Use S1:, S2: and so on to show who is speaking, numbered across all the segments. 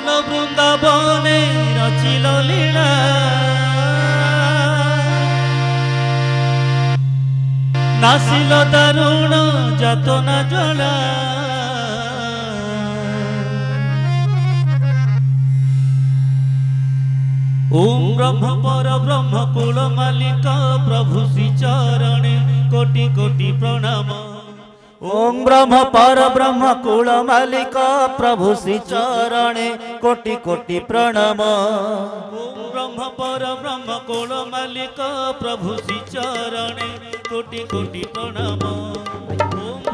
S1: मन वृंदावने रचिल लीला नासिल दारुण जातना जला ओम ब्रह्म पर ब्रह्म कुल मालिक प्रभु श्री चरणे कोटि कोटि प्रणाम।
S2: ओम ब्रह्म पर ब्रह्म कुल मालिक प्रभु श्री चरणे कोटि कोटि प्रणाम।
S1: ओम ब्रह्म पर ब्रह्म कुल मालिक प्रभु श्री चरणे कोटि कोटि प्रणाम।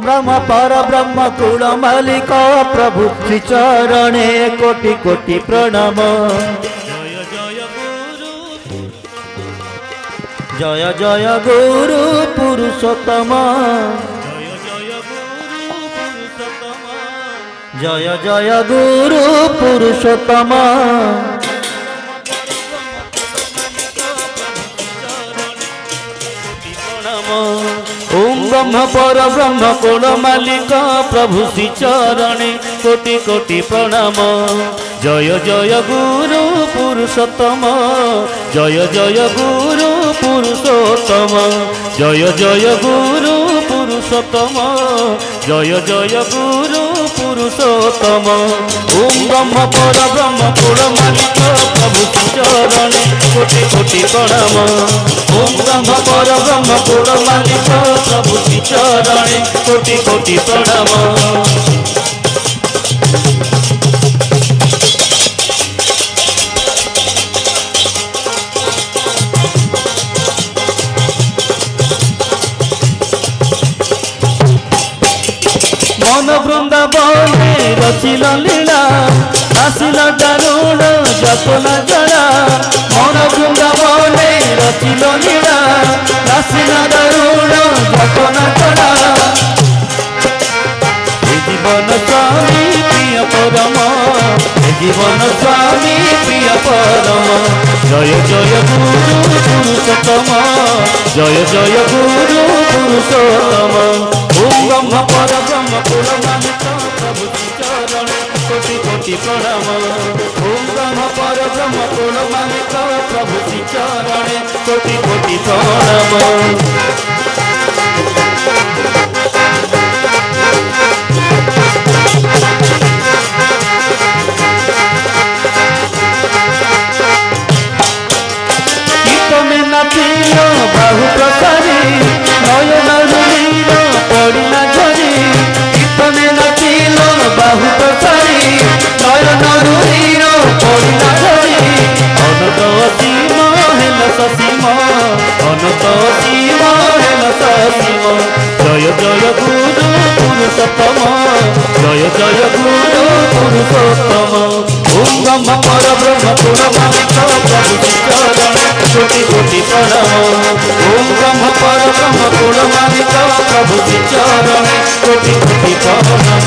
S2: ब्रह्म पर ब्रह्म कुल मालिक प्रभु श्री चरणे कोटि कोटि प्रणाम। जय जय गुरु पुरुषोत्तम जय जय गुरु पुरुषोत्तम।
S1: ओम ब्रह्म पर ब्रह्म कुल मालिक प्रभु श्री चरणे कोटि कोटि प्रणाम। जय जय गुरु पुरुषोत्तम जय जय गुरु पुरुषोत्तम जय जय गुरु पुरुषोत्तम जय जय गुरु पुरुषोत्तम। ओम ब्रह्म पर ब्रह्म कुल मालिक प्रभु श्री चरणे कोटि कोटि प्रणाम। ओम ब्रह्म पर ब्रह्म कुल मालिक प्रभु श्री चरणे कोटि कोटि प्रणाम। मन वृंदावने रचिल लीला नासिल दारुण जातना जला। मन वृंदावने रचिल लीला नासिल दारुण जातना जला। जीवन स्वामी प्रिय परम जीवन स्वामी प्रिय परम। जय जय गुरु पुरुषोत्तम जय जय गुरु पुरुषोत्तम। ओम ब्रह्म पर ब्रह्म कुल मालिक प्रभु श्री चरणे कोटि कोटि प्रणाम। ओम ब्रह्म पर ब्रह्म कुल मालिक प्रभु श्री चरणे कोटि कोटि प्रणाम। बाहु प्रसारी नयन रुलीर पड़िला झरी कीर्तने नाचिल बाहु प्रसारी नयन रुलीर पड़िला झरी। अनंत असीम हेल ससीम अनंत असीम हेल ससीम। जय जय गुरु पुरुषोत्तम जय जय गुरु पुरुषोत्तम। ओम ब्रह्म पर ब्रह्म कुल मालिक प्रभु श्री चरणे कोटि कोटि प्रणाम। ओम ब्रह्म पर ब्रह्म कुल मालिक प्रभु श्री चरणे कोटि कोटि प्रणाम।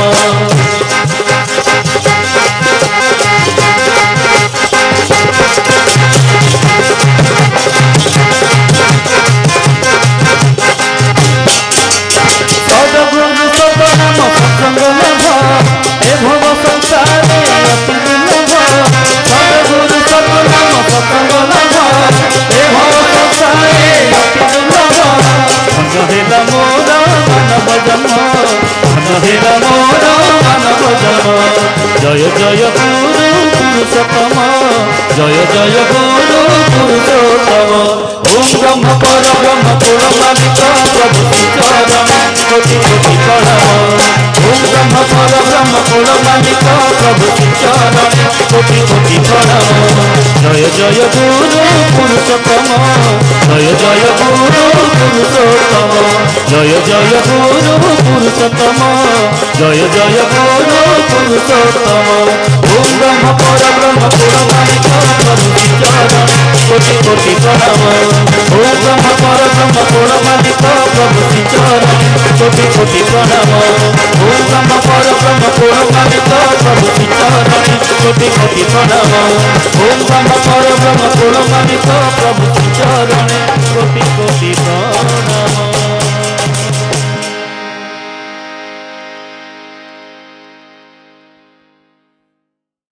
S1: सद्गुरु सतनाम सत्संग लाभ ए भव संसारे अति दुर्लभ। सद्गुरु सतनाम सत्संग लाभ ए भव संसारे अति दुर्लभ। धन हेला मोर मानव जन्म धन हेला मोर मानव जन्म। जय जय गुरु पुरुषोत्तम जय जय गुरु पुरुषोत्तम। ओम ब्रह्म पर ब्रह्म कुल मालिक प्रभु श्री चरणे कोटि कोटि प्रणाम। ओम ब्रह्म पर ब्रह्म कुल मालिक प्रभु श्री चरणे कोटि कोटि प्रणाम। जय जय गुरु पुरुषोत्तम जय जय गुरु पुरुषोत्तम जय जय गुरु पुरुषोत्तम जय जय गुरु पुरुषोत्तम। ओम ब्रह्म पर ब्रह्म कुल मालिक प्रभु श्री चरणे कोटि कोटि प्रणाम। ओम ब्रह्म पर ब्रह्म कुल मालिक प्रभु श्री चरणे कोटि कोटि प्रणाम। ओम ब्रह्म पर ब्रह्म कुल मालिक प्रभु श्री चरणे कोटि कोटि प्रणाम। ओम ब्रह्म पर ब्रह्म कुल मालिक प्रभु श्री चरणे